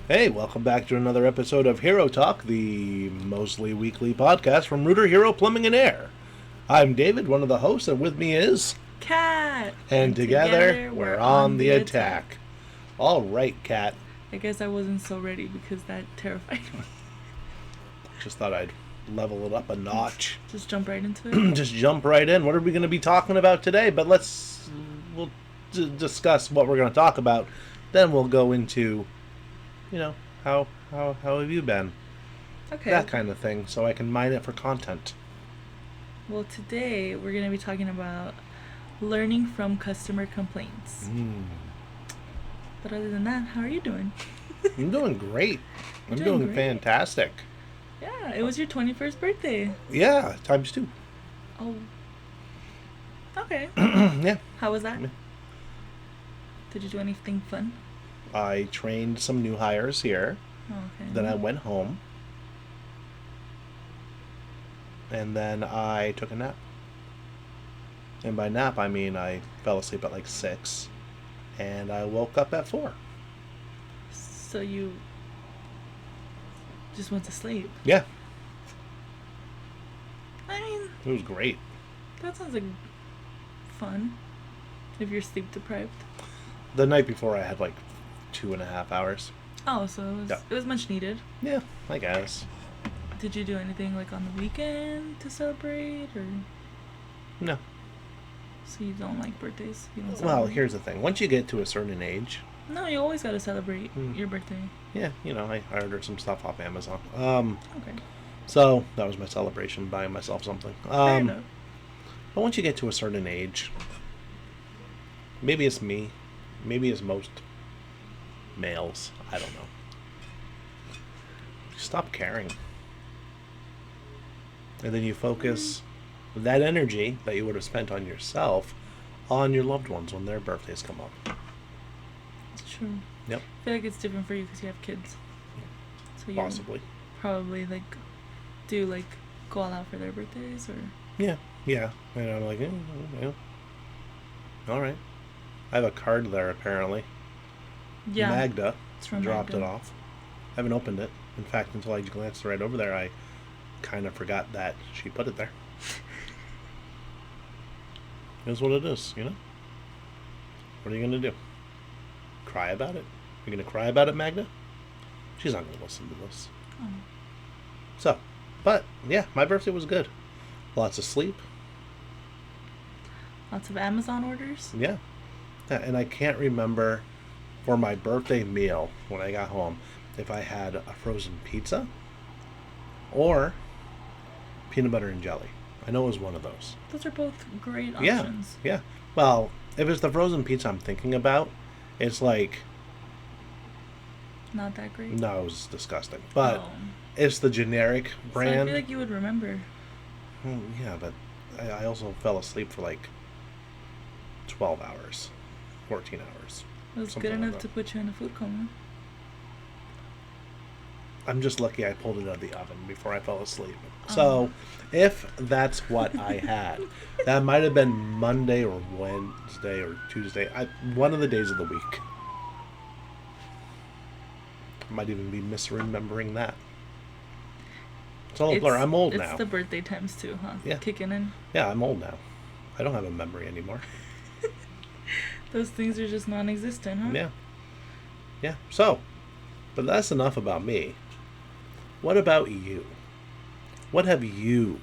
Hey, welcome back to another episode of HeroTalk, the mostly weekly podcast from Rooter Hero Plumbing and Air. I'm David, one of the hosts, and with me is... Cat! And together, we're on the attack. attack. All right, Cat. I guess I wasn't so ready because that terrified me. Just thought I'd level it up a notch. Just jump right into it? Just jump right in. What are we going to be talking about today? But we'll discuss what we're going to talk about. Then we'll go into, how have you been? Okay. That kind of thing, so I can mine it for content. Well, today we're going to be talking about learning from customer complaints. But other than that, how are you doing? I'm doing great. I'm doing great. Fantastic. Yeah, it was your 21st birthday. Yeah, times 2. Oh. Okay. Yeah. How was that? Yeah. Did you do anything fun? I trained some new hires here. Oh, okay. Then I went home. And then I took a nap. And by nap, I mean I fell asleep at like 6. And I woke up at 4. So you just went to sleep? Yeah. I mean... It was great. That sounds like fun. If you're sleep deprived. The night before, I had like 2.5 hours. Oh, so it was much needed. Yeah, I guess. Did you do anything like on the weekend to celebrate, or? No. So you don't like birthdays? You don't Well, here's the thing. Once you get to a certain age... No, you always gotta celebrate your birthday. Yeah, I ordered some stuff off Amazon. Okay. So, that was my celebration, buying myself something. Fair enough. But once you get to a certain age, maybe it's me, maybe it's most males, I don't know. You stop caring. And then you focus that energy that you would have spent on yourself on your loved ones when their birthdays come up. It's true. Yep. I feel like it's different for you because you have kids. So you Possibly. probably go all out for their birthdays, or? Yeah. And I'm like, yeah. All right. I have a card there, apparently. Yeah. Magda It's from dropped Magda. it off. I haven't opened it. In fact, until I glanced right over there, I kind of forgot that she put it there. It is what it is, What are you going to do? Cry about it? You're going to cry about it, Magda? She's not going to listen to this. Oh. So, but, yeah, my birthday was good. Lots of sleep. Lots of Amazon orders? Yeah. And I can't remember for my birthday meal when I got home if I had a frozen pizza or peanut butter and jelly. I know it was one of those. Those are both great options. Yeah. Well, if it's the frozen pizza I'm thinking about, it's like... Not that great? No, it was disgusting. But it's the generic brand. So I feel like you would remember. Yeah, but I also fell asleep for like 12 hours. 14 hours. It was Something good like enough that. to put you in a food coma. I'm just lucky I pulled it out of the oven before I fell asleep. So, if that's what I had, that might have been Monday or Wednesday or Tuesday. One of the days of the week. I might even be misremembering that. It's all a blur. I'm old now. It's the birthday times too, huh? Yeah. Kicking in. Yeah, I'm old now. I don't have a memory anymore. Those things are just non-existent, huh? Yeah. So, but that's enough about me. What about you? What have you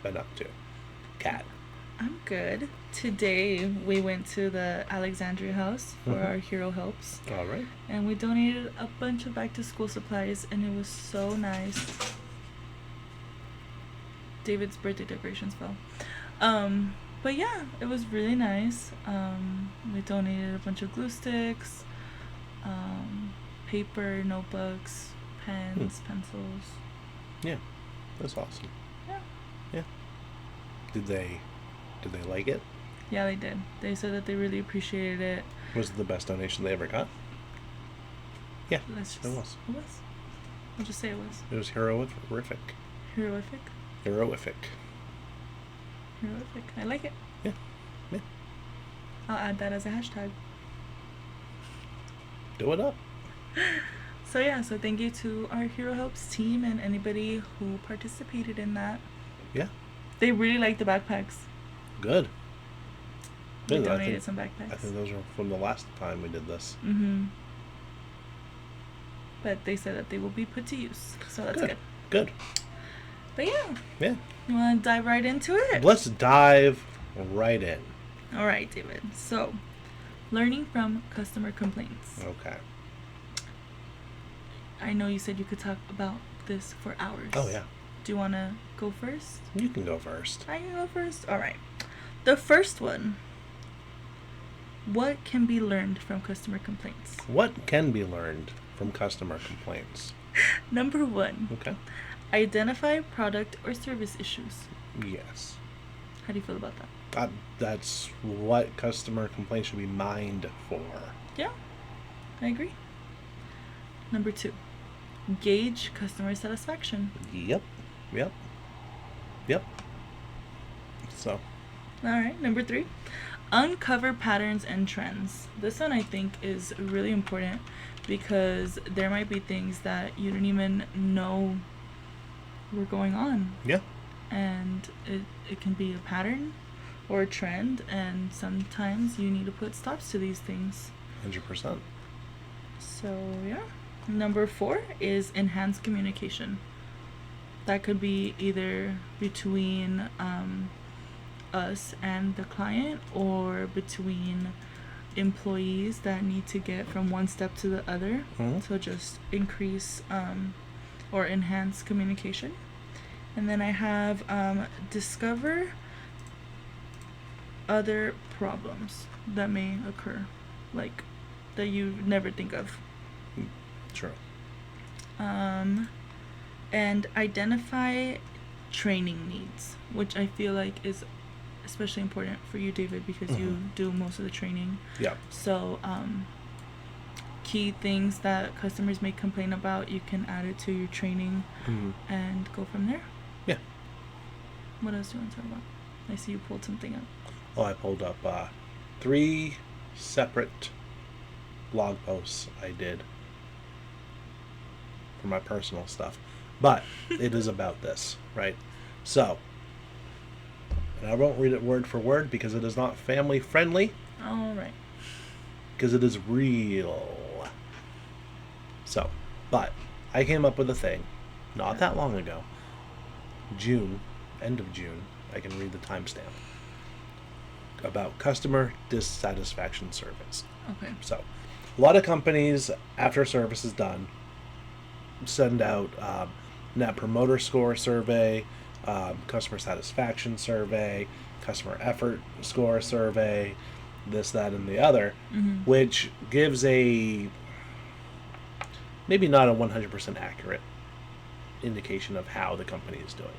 been up to, Kat? I'm good. Today we went to the Alexandria house for our Hero Helps. All right. And we donated a bunch of back-to-school supplies, and it was so nice. David's birthday decorations fell. But yeah, it was really nice. We donated a bunch of glue sticks, paper, notebooks, pens, pencils. Yeah, that's awesome. Yeah. Did they like it? Yeah, they did. They said that they really appreciated it. Was it the best donation they ever got? Yeah, it was. It was. I'll just say it was. It was heroic. Heroific? Heroific. Heroific. I like it. Yeah. I'll add that as a hashtag. Do it up. So thank you to our Hero Helps team and anybody who participated in that. Yeah. They really liked the backpacks. Good. They Good. donated some backpacks. I think those were from the last time we did this. Mm-hmm. But they said that they will be put to use. So that's good. Good. But yeah. Yeah. You want to dive right into it? Let's dive right in. All right, David. So, learning from customer complaints. Okay. I know you said you could talk about this for hours. Oh, yeah. Do you want to go first? You can go first. I can go first? All right. The first one. What can be learned from customer complaints? What can be learned from customer complaints? Number 1. Okay. Identify product or service issues. Yes. How do you feel about that? That's what customer complaints should be mined for. Yeah, I agree. Number 2. Gauge customer satisfaction. Yep. So. All right. Number 3. Uncover patterns and trends. This one I think is really important because there might be things that you didn't even know were going on. Yeah. And it can be a pattern or a trend, and sometimes you need to put stops to these things. 100%. So, yeah. Number 4 is enhanced communication. That could be either between us and the client, or between employees that need to get from one step to the other. Mm-hmm. So just increase or enhance communication. And then I have discover other problems that may occur, like that you never think of. True. And identify training needs, which I feel like is especially important for you, David, because you do most of the training. Yeah. So key things that customers may complain about, you can add it to your training and go from there. Yeah. What else do you want to talk about? I see you pulled something up. Oh, I pulled up 3 separate blog posts I did for my personal stuff. But it is about this, right? So, and I won't read it word for word because it is not family friendly. All right. Because it is real. So, but I came up with a thing not that long ago. June, end of June, I can read the timestamp, about customer dissatisfaction surveys. Okay. So, a lot of companies, after service is done, send out Net Promoter Score survey, customer satisfaction survey, customer effort score survey, this, that, and the other, which gives a maybe not a 100% accurate indication of how the company is doing.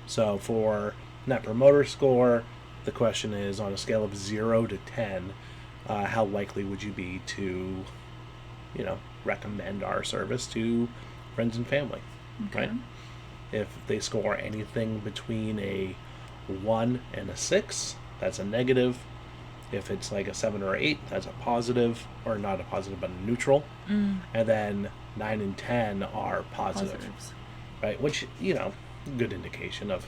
So for Net Promoter Score, the question is, on a scale of 0 to 10, how likely would you be to, recommend our service to friends and family, right? If they score anything between a 1 and a 6, that's a negative. If it's like a 7 or 8, that's a positive, or not a positive, but a neutral. And then 9 and 10 are positive. Positives. Right? Which, good indication of.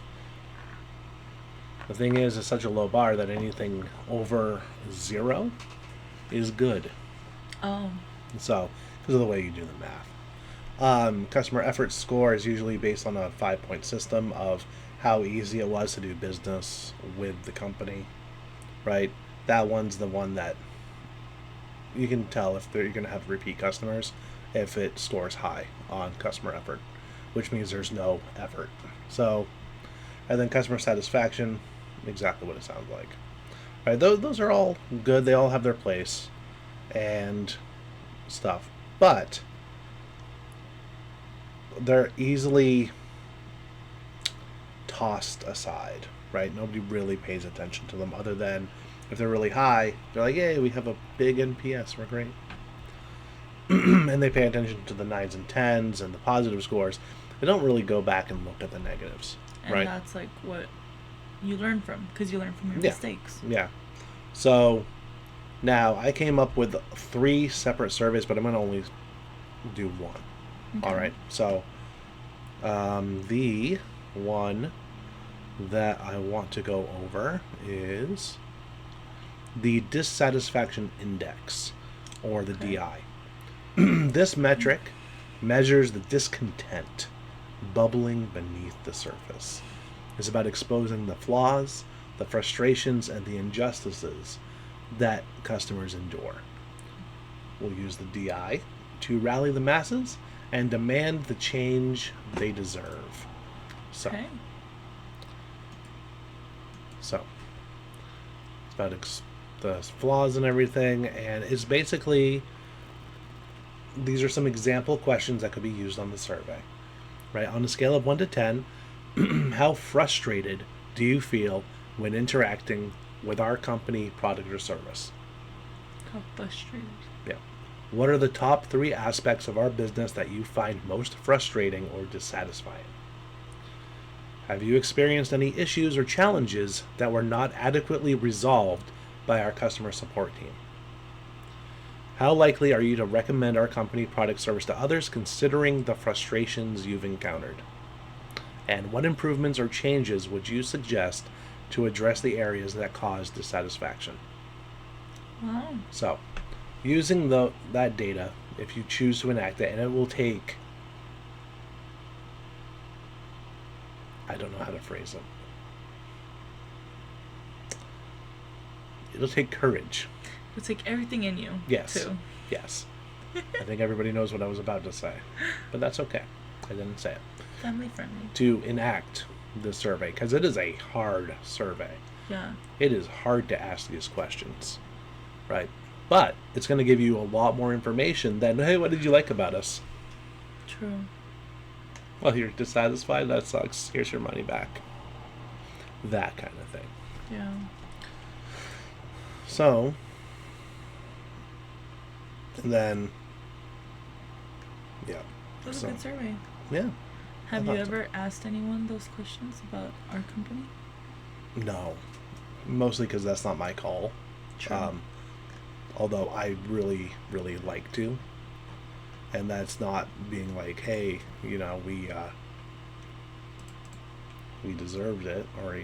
The thing is, it's such a low bar that anything over 0 is good. Oh. So, because of the way you do the math. Customer effort score is usually based on a 5-point system of how easy it was to do business with the company, right? That one's the one that you can tell if you're going to have repeat customers if it scores high on customer effort, which means there's no effort. So, and then customer satisfaction, exactly what it sounds like. Right? Those are all good. They all have their place and stuff, but they're easily tossed aside, right? Nobody really pays attention to them, other than if they're really high, they're like, hey, we have a big NPS, we're great. And they pay attention to the 9s and 10s and the positive scores. They don't really go back and look at the negatives, and right? That's like what you learn from, because you learn from your mistakes. Yeah. So now I came up with 3 separate surveys, but I'm going to only do one. Okay. All right. So the one that I want to go over is the dissatisfaction index, or the Okay. DI. This metric measures the discontent bubbling beneath the surface. It's about exposing the flaws, the frustrations, and the injustices that customers endure. We'll use the DI to rally the masses and demand the change they deserve. So, Okay. so it's about the flaws and everything, and it's basically, these are some example questions that could be used on the survey. Right? On a scale of 1 to 10, how frustrated do you feel when interacting with our company, product, or service? How frustrated. Yeah. What are the top 3 aspects of our business that you find most frustrating or dissatisfying? Have you experienced any issues or challenges that were not adequately resolved by our customer support team? How likely are you to recommend our company, product, service to others considering the frustrations you've encountered? And what improvements or changes would you suggest to address the areas that cause dissatisfaction? Wow. So, using that data, if you choose to enact it, and it will take, I don't know how to phrase it. It'll take courage. It'll take everything in you. Yes. Too. Yes. I think everybody knows what I was about to say, but that's okay. I didn't say it. Family friendly. To enact the survey, because it is a hard survey. Yeah. It is hard to ask these questions, right? But it's going to give you a lot more information than, hey, what did you like about us? True. Well, you're dissatisfied? That sucks. Here's your money back. That kind of thing. Yeah. So, and then, yeah. That was So, a good survey. yeah. Have I you thought so. ever asked anyone those questions about our company? No. Mostly because that's not my call. True. Although I really, really like to. And that's not being like, hey, we deserved it, or,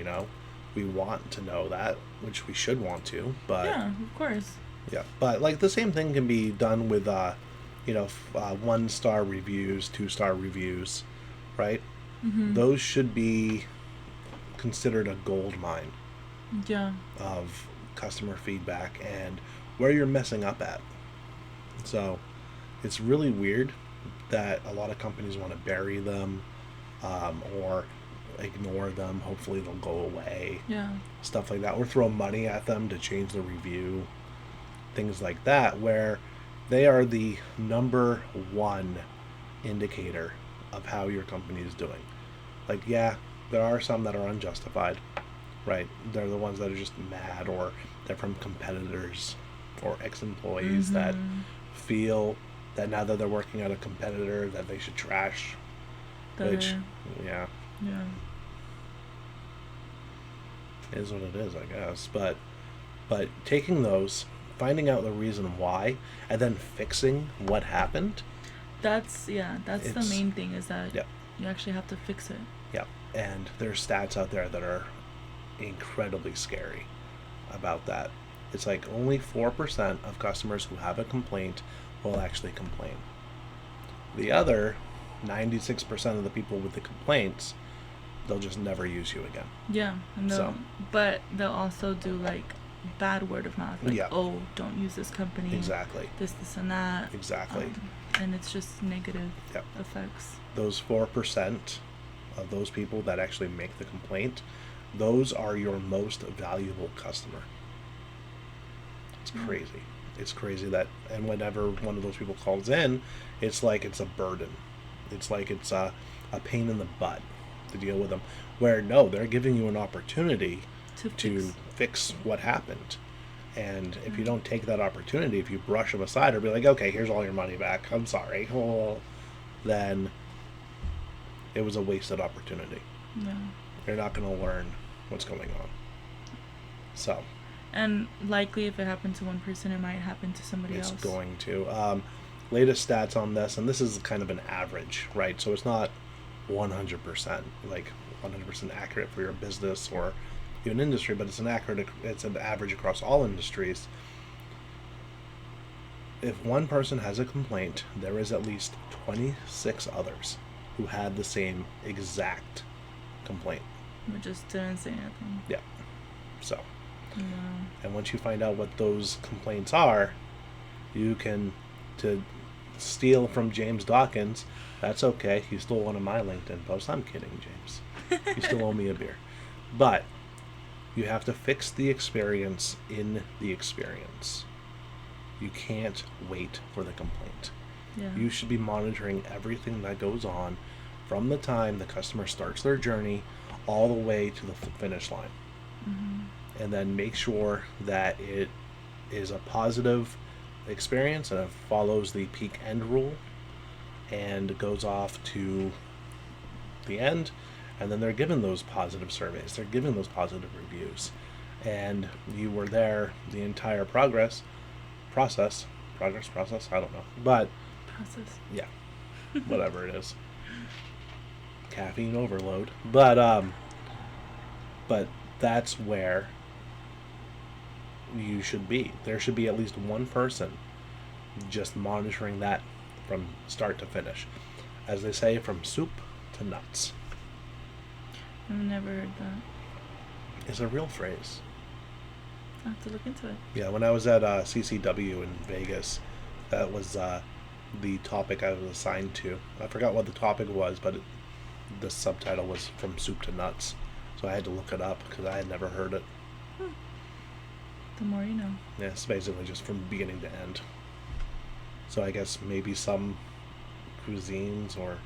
we want to know that, which we should want to, but Yeah, of course. yeah. But like the same thing can be done with, 1-star reviews, 2-star reviews, right? Mm-hmm. Those should be considered a gold mine Yeah. of customer feedback and where you're messing up at. So it's really weird that a lot of companies want to bury them, or ignore them. Hopefully they'll go away. Yeah. Stuff like that. Or throw money at them to change the review. Things like that, where they are the number one indicator of how your company is doing. Like, yeah, there are some that are unjustified, right? They're the ones that are just mad, or they're from competitors or ex-employees that feel that now that they're working at a competitor that they should trash. Which, yeah, Yeah. is what it is, I guess. But taking those, finding out the reason why, and then fixing what happened. That's the main thing, is that Yeah. you actually have to fix it. Yeah. And there's stats out there that are incredibly scary about that. It's like only 4% of customers who have a complaint will actually complain. The other 96% of the people with the complaints, they'll just never use you again. Yeah. And but they'll also do like bad word of mouth. Like, Yeah. oh, don't use this company. Exactly. This, and that. Exactly. And it's just negative Yep. effects. Those 4% of those people that actually make the complaint, those are your most valuable customer. It's crazy. It's crazy that, and whenever one of those people calls in, it's like it's a burden. It's like it's a pain in the butt to deal with them. Where, no, they're giving you an opportunity to fix what happened. And if you don't take that opportunity, if you brush them aside or be like, okay, here's all your money back, I'm sorry, well, then it was a wasted opportunity. Yeah. You're not going to learn what's going on. So. And likely, if it happened to one person, it might happen to somebody else. It's going to. latest stats on this, and this is kind of an average, right? So it's not 100%, like 100% accurate for your business or even industry, but it's an average across all industries. If one person has a complaint, there is at least 26 others who had the same exact complaint. We just didn't say anything. Yeah. So. Yeah. And once you find out what those complaints are, you can, to steal from James Dawkins, that's okay. You stole one of my LinkedIn posts. I'm kidding, James. You still owe me a beer. But you have to fix the experience in the experience. You can't wait for the complaint. Yeah. You should be monitoring everything that goes on from the time the customer starts their journey all the way to the finish line. Mm-hmm. And then make sure that it is a positive experience and it follows the peak end rule and goes off to the end, and then they're given those positive surveys, they're given those positive reviews, and you were there the entire process, I don't know, but process, yeah, whatever it is, caffeine overload, but that's where you should be. There should be at least one person just monitoring that from start to finish. As they say, from soup to nuts. I've never heard that. It's a real phrase. I have to look into it. Yeah, when I was at CCW in Vegas, that was the topic I was assigned to. I forgot what the topic was, but the subtitle was From Soup to Nuts. So I had to look it up because I had never heard it. The more you know. Yeah, it's basically just from beginning to end. So I guess maybe some cuisines or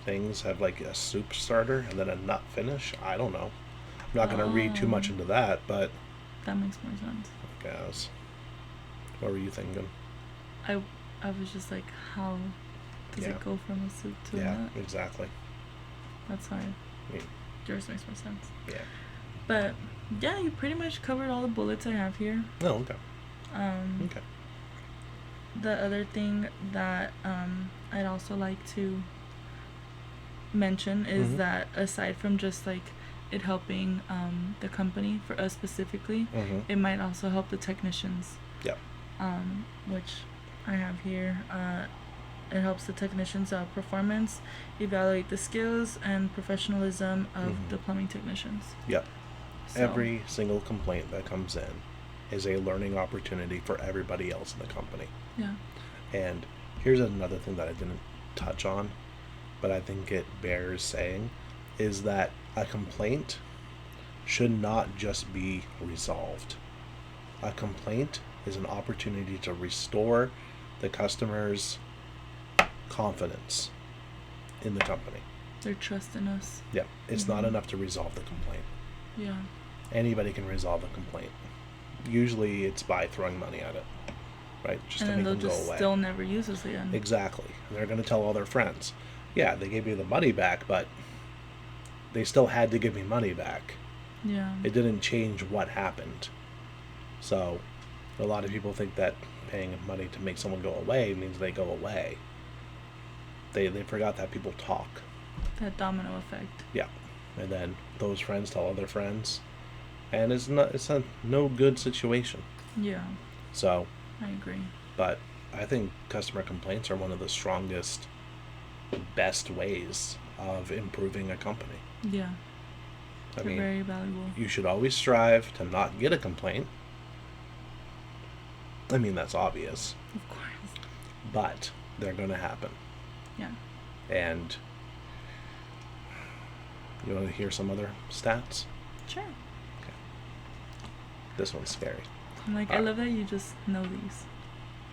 things have like a soup starter and then a nut finish. I don't know. I'm not going to read too much into that, but that makes more sense. I guess. What were you thinking? I was just like, how does it go from a soup to a nut? Yeah, exactly. That's hard. Yeah. Yours makes more sense. Yeah. But yeah, you pretty much covered all the bullets I have here. Oh, okay. Okay. The other thing that I'd also like to mention is that aside from just like it helping the company, for us specifically, it might also help the technicians. Yep. Which I have here. It helps the technicians' performance, evaluate the skills and professionalism of the plumbing technicians. Yep. So, every single complaint that comes in is a learning opportunity for everybody else in the company. Yeah. And here's another thing that I didn't touch on, but I think it bears saying, is that a complaint should not just be resolved. A complaint is an opportunity to restore the customer's confidence in the company. Their trust in us. Yeah, it's not enough to resolve the complaint. Yeah. Anybody can resolve a complaint. Usually it's by throwing money at it, right? Just and to then make they'll them go just away. still never use us again. Exactly. And they're going to tell all their friends, yeah, they gave me the money back, but they still had to give me money back. Yeah. It didn't change what happened. So a lot of people think that paying money to make someone go away means they go away. They forgot that people talk. That domino effect. Yeah. And then those friends tell other friends. And it's a no good situation. Yeah. So I agree. But I think customer complaints are one of the strongest, best ways of improving a company. Yeah. I They're mean, very valuable. you should always strive to not get a complaint. I mean, that's obvious. Of course. But they're going to happen. Yeah. And you want to hear some other stats? Sure. Okay. This one's scary. I'm like, I love that you just know these.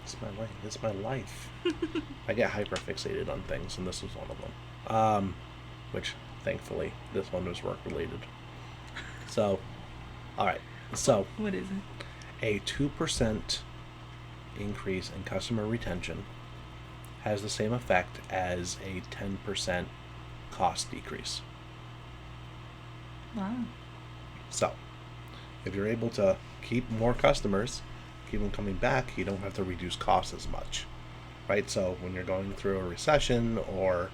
It's my life. It's my life. I get hyper fixated on things, and this was one of them. Which, thankfully, this one was work related. So, all right. So, what is it? A 2% increase in customer retention has the same effect as a 10% cost decrease. Wow. So, if you're able to keep more customers, keep them coming back, you don't have to reduce costs as much. right? So when you're going through a recession or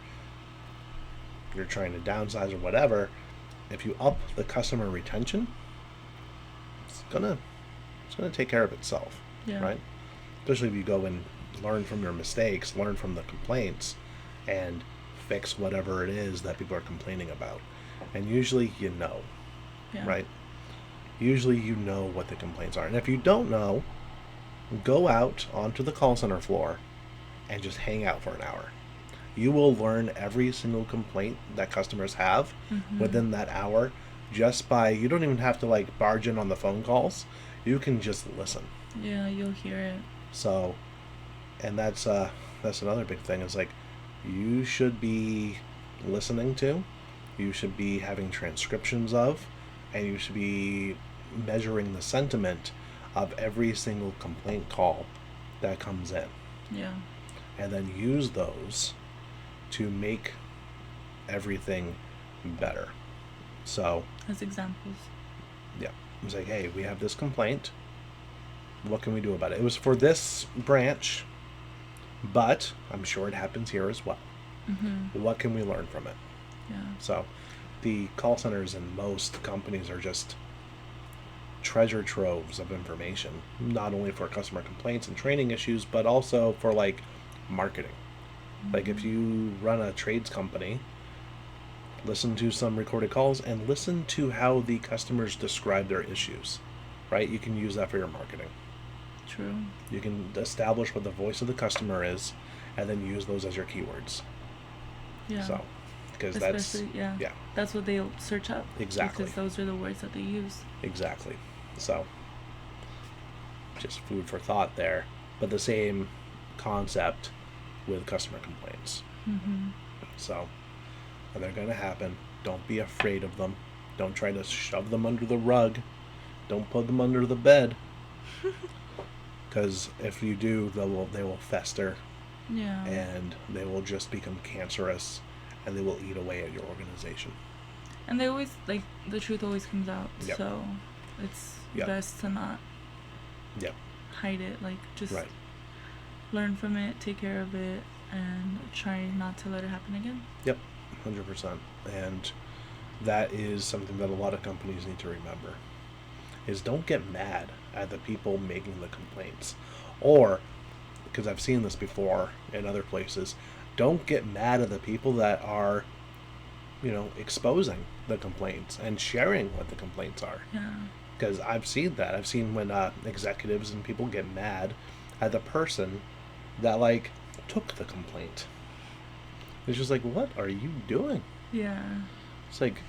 you're trying to downsize or whatever, if you up the customer retention, it's gonna take care of itself, Yeah. right? Especially if you go and learn from your mistakes, learn from the complaints, and fix whatever it is that people are complaining about. And usually you know, Yeah. right? Usually you know what the complaints are. And if you don't know, go out onto the call center floor and just hang out for an hour. You will learn every single complaint that customers have within that hour just by, you don't even have to like barge in on the phone calls. You can just listen. Yeah, you'll hear it. So, and that's another big thing is like, you should be listening to, you should be having transcriptions of, and you should be measuring the sentiment of every single complaint call that comes in. Yeah. And then use those to make everything better. So, As examples. yeah, it's like, hey, we have this complaint. What can we do about it? It was for this branch, but I'm sure it happens here as well. What can we learn from it? Yeah. So, the call centers in most companies are just treasure troves of information, not only for customer complaints and training issues, but also for like marketing. Like if you run a trades company, listen to some recorded calls and listen to how the customers describe their issues, right? You can use that for your marketing. True. You can establish what the voice of the customer is and then use those as your keywords. Yeah. So, because Especially, that's, yeah, that's what they'll search up. Exactly. Because those are the words that they use. exactly. So, just food for thought there. But the same concept with customer complaints. So, and they're going to happen. Don't be afraid of them. Don't try to shove them under the rug. Don't put them under the bed. Because if you do, they will fester. Yeah. And they will just become cancerous, and they will eat away at your organization. And they always, like, the truth always comes out. Yep. So it's Yep. best to not Yep. hide it. Like, just Right. learn from it, take care of it, and try not to let it happen again. Yep. 100%. And that is something that a lot of companies need to remember. Is don't get mad at the people making the complaints. Or, because I've seen this before in other places, don't get mad at the people that are, exposing the complaints and sharing what the complaints are. Yeah. Because I've seen that. I've seen when executives and people get mad at the person that, like, took the complaint. It's just like, what are you doing? Yeah. It's like,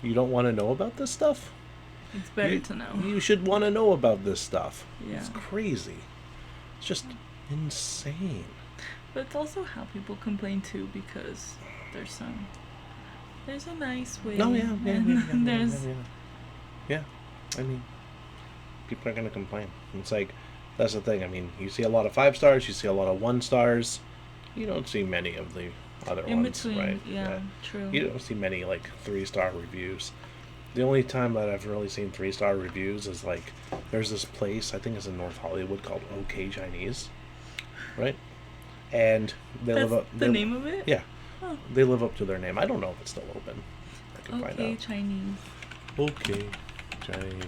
you don't want to know about this stuff? It's better to know. You should want to know about this stuff. Yeah. It's crazy. It's just insane. But it's also how people complain too, because there's a nice way. Oh, yeah. and there's Yeah. I mean, people are going to complain. It's like, that's the thing. I mean, you see a lot of 5 stars, you see a lot of 1 stars. You don't see many of the other in ones, between. right? Yeah, true. You don't see many, like, 3-star reviews. The only time that I've really seen 3-star reviews is, like, there's this place, I think it's in North Hollywood, called OK Chinese, right? And they That's live up... the name of it? Yeah. Oh. They live up to their name. I don't know if it's still open. I can find Okay, out. Chinese. OK Chinese.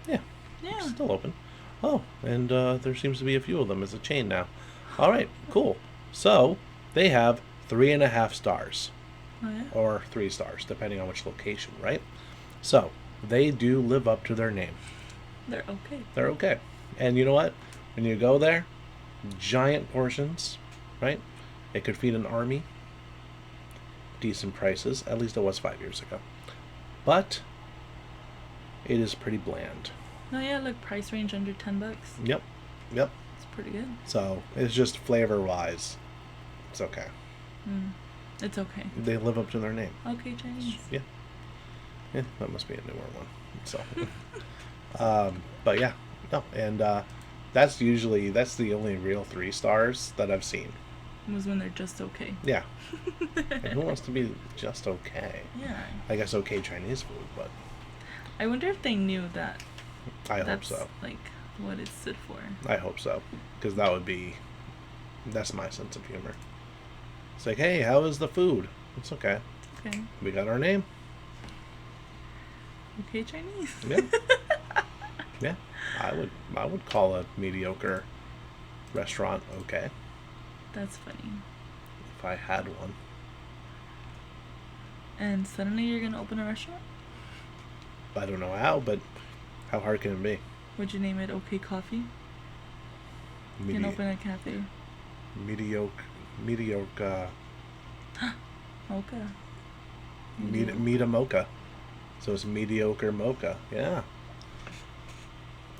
Yeah. Yeah. Still open. Oh, and there seems to be a few of them as a chain now. All right, cool. So they have 3.5 stars, Oh, yeah? or 3 stars, depending on which location, right? So they do live up to their name. They're okay. They're okay. And you know what? When you go there, giant portions, right? It could feed an army. Decent prices. At least it was 5 years ago. But it is pretty bland. No, yeah, like price range under $10. Yep. It's pretty good. So it's just flavor-wise, it's okay. It's okay. They live up to their name. Okay, Chinese. Yeah, that must be a newer one. So, but yeah, no, and that's the only real 3 stars that I've seen. Was when they're just okay. Yeah, and who wants to be just okay? Yeah. I guess okay Chinese food, but I wonder if they knew that. I hope That's so. like what it stood for. I hope so, because that's my sense of humor. It's like, hey, how is the food? It's okay. Okay. We got our name. Okay, Chinese. Yeah. Yeah. I would call a mediocre restaurant okay That's funny. if I had one. And suddenly you're gonna open a restaurant? I don't know how, but how hard can it be? Would you name it Okay Coffee? You can open a cafe. Mediocre. Mocha. Meet mocha. So it's mediocre mocha. Yeah.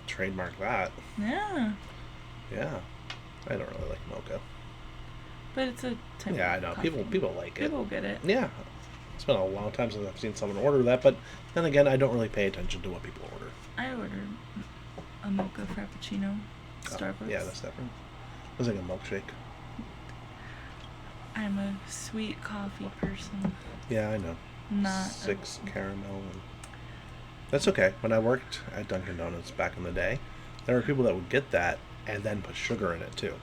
Trademark that. Yeah. Yeah. I don't really like mocha. But it's a type Yeah, I of know. coffee. People like it. People get it. Yeah. It's been a long time since I've seen someone order that, but then again, I don't really pay attention to what people order. I ordered a mocha frappuccino. Starbucks. Oh, yeah, that's different. It's like a milkshake. I'm a sweet coffee person. Yeah, I know. Not 6 caramel. And that's okay. When I worked at Dunkin' Donuts back in the day, there were people that would get that and then put sugar in it too.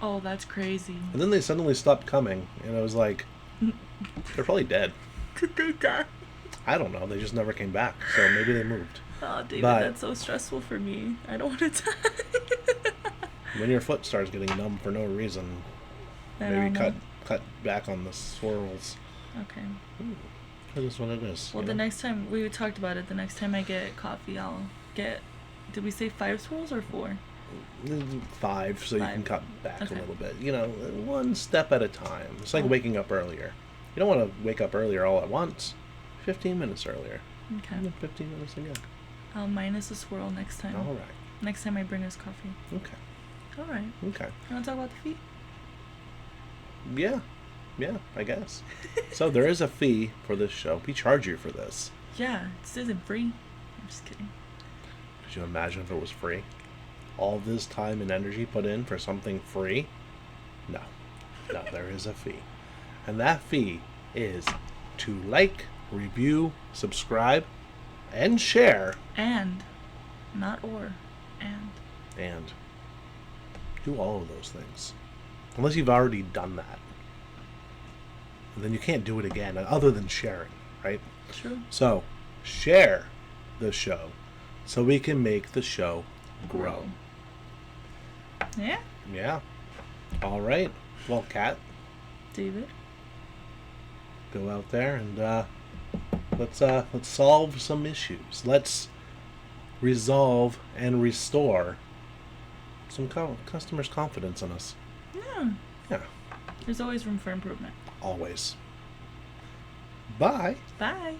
Oh, that's crazy. And then they suddenly stopped coming, and I was like, they're probably dead. Did they die? I don't know. They just never came back, so maybe they moved. Oh, David, But that's so stressful for me. I don't want to die. when your foot starts getting numb for no reason, I maybe don't know. cut back on the swirls. Okay. It is what it is. Well, the next time we talked about it, the next time I get coffee, I'll get. Did we say 5 swirls or 4? 5, so you can 5. cut back Okay. a little bit. One step at a time. It's like Oh. waking up earlier. You don't want to wake up earlier all at once. 15 minutes earlier. Okay. And then 15 minutes again. I'll minus a swirl next time. All right. Next time I bring us coffee. Okay. All right. Okay. You want to talk about the fee? Yeah. Yeah, I guess. So there is a fee for this show. We charge you for this. Yeah, this isn't free. I'm just kidding. Could you imagine if it was free? All this time and energy put in for something free? No. No, there is a fee. And that fee is to like, review, subscribe, and share. And, not or, and. And do all of those things. Unless you've already done that. And then you can't do it again, other than sharing, right? True. So, share the show so we can make the show grow. Yeah. Yeah. All right. Well, Kat, David. go out there and let's solve some issues. Let's resolve and restore some customers' confidence in us. Yeah. Yeah. There's always room for improvement. Always. Bye. Bye.